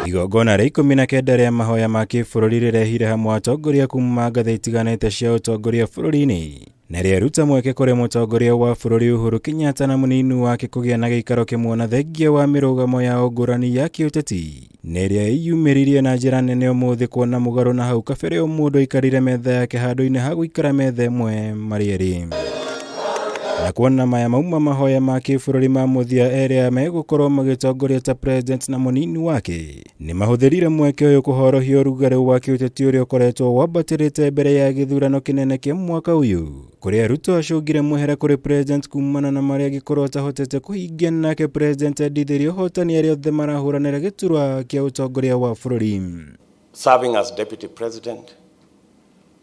Igongona ria 19 ria mahoya ma kĩbũrũri rĩrehire hamwe atongoria kuma ngathĩ itiganĩte cia ũtongoria bũrũri-inĩ na rĩeruta mweke kũrĩ mutongoria wa bũrũri Uhuru Kenyatta na munini wake kũgĩa na gĩikaro kĩmwe na thengia wa mĩrũgamo yao ngũrani ya kĩũteti nĩrĩa iyumĩririe na njĩra nene ũmũthĩ kuona mũgarũ na hau kabere o mũndũ aikarire metha yake handũ-inĩ ha gũikara metha ĩmwe marĩ erĩ. Na kuona maya mauma mahoya ma kĩbũrũri ma mũthia erĩa megũkorwo magĩtongoria ta president na munini wake nĩ mahũthĩrire mweke ũyũ kũhorohia ũrugarĩ wa kĩũteti ũrĩa ũkoretwo wambatĩrĩte mbere ya githurano kĩnene kĩa mwaka ũyũ, kũrĩa Ruto acũngire mũhera kũrĩ president kumana na marĩa angĩkorwo atahotire kũhingia, nake president endithirie ũhotani arĩa othe marahũranĩra gĩturwa kĩa ũtongoria wa bũrũri. Serving as deputy president,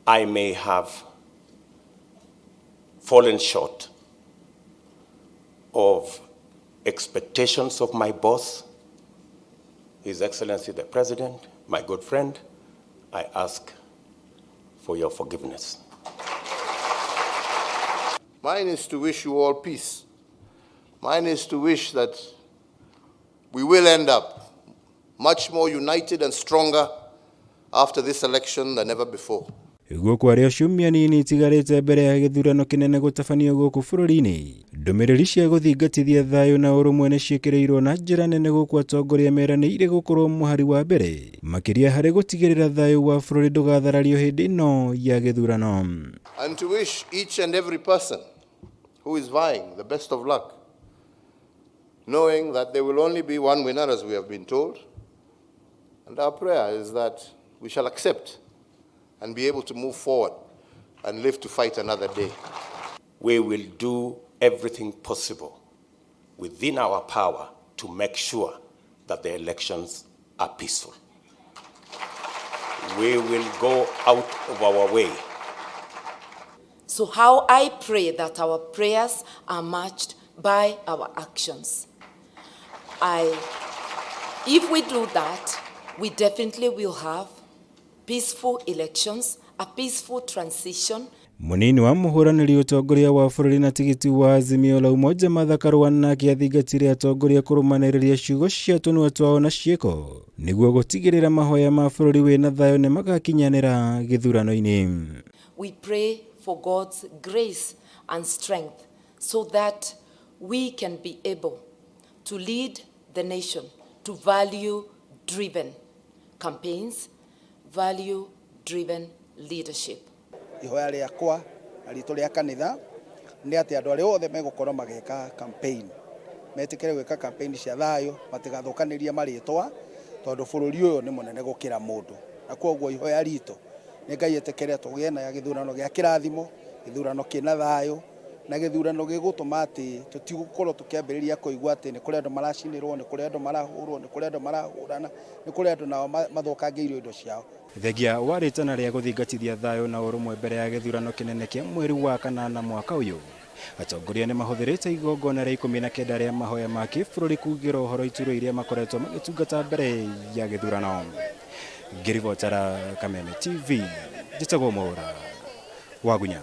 I may have fallen short of expectations of my boss, His Excellency the President, my good friend. I ask for your forgiveness. Mine is to wish you all peace. Mine is to wish that we will end up much more united and stronger after this election than ever before. Gũkũ arĩa ciumia nini itigarĩte mbere ya gĩthurano kĩnene gũtabanio gũkũ bũrũri-inĩ, ndũmĩrĩri cia gũthingatithia thayũ na ũrũmwe nĩ ciĩkĩrĩirwo na njĩra nene gũkũ atongoria meranĩire gũkorwo mũhari wa mbere makĩria harĩ gũtigĩrĩra thayũ wa bũrũri ndũgatharario hĩndĩ ĩno ya gĩthurano. And to wish each and every person who is vying the best of luck, knowing that there will only be one winner, as we have been told, and our prayer is that we shall accept and be able to move forward and live to fight another day. We will do everything possible within our power to make sure that the elections are peaceful. We will go out of our way. So how I pray that our prayers are matched by our actions. If we do that, we definitely will have peaceful elections, a peaceful transition. Munini wa mũhũranĩri ũtongoria wa bũrũri na tigiti wa Azimio la Umoja Martha Karua nake athingatire atongoria kũrũmanĩrĩria ciugo cia tũnua twao na ciĩko nĩguo gũtigĩrĩra mahoya ma bũrũri wĩna thayũ nĩ magakinyanĩra gĩthurano-inĩ. We pray for God's grace and strength so that we can be able to lead the nation to value-driven campaigns, value-driven leadership. Ihoya rĩakwa na ritũ rĩa kanitha nĩ atĩ andũ arĩa othe megũkorwo magĩka campaign metĩkĩre gwĩka campaign cia thayũ, matigathũkanĩrie marĩtwa tondũ bũrũri ũyũ nĩ mũnene gũkĩra mũndũ. Na koguo ihoya ritũ nĩ Ngai etĩkĩre tũgĩe na gĩthurano gĩa kĩrathimo, gĩthurano kĩna thayũ na gĩthurano gĩgũtũma atĩ tũtigũkorwo tũkĩambĩrĩria kũigua atĩ nĩ kũrĩ andũ maracinĩrwo, nĩ kũrĩ andũ marahũrwo, nĩ kũrĩ andũ marahũrana, nĩ kũrĩ andũ nao mathũkangĩirio indo ciao. Thengia wa rĩtana rĩa gũthingatithia thayũ na ũrũmwe mbere ya gĩthurano kĩnene kĩa mweri wa kanana mwaka ũyũ, atongoria nĩ mahũthĩrĩte igongona rĩa 19 rĩa mahoya ma kĩbũrũri kugĩra ũhoro iturwa iria makoretwo magĩtungata mbere ya gĩthurano. Ngĩribotera Kameme TV, njĩtagwo Mũhera wa Gunya.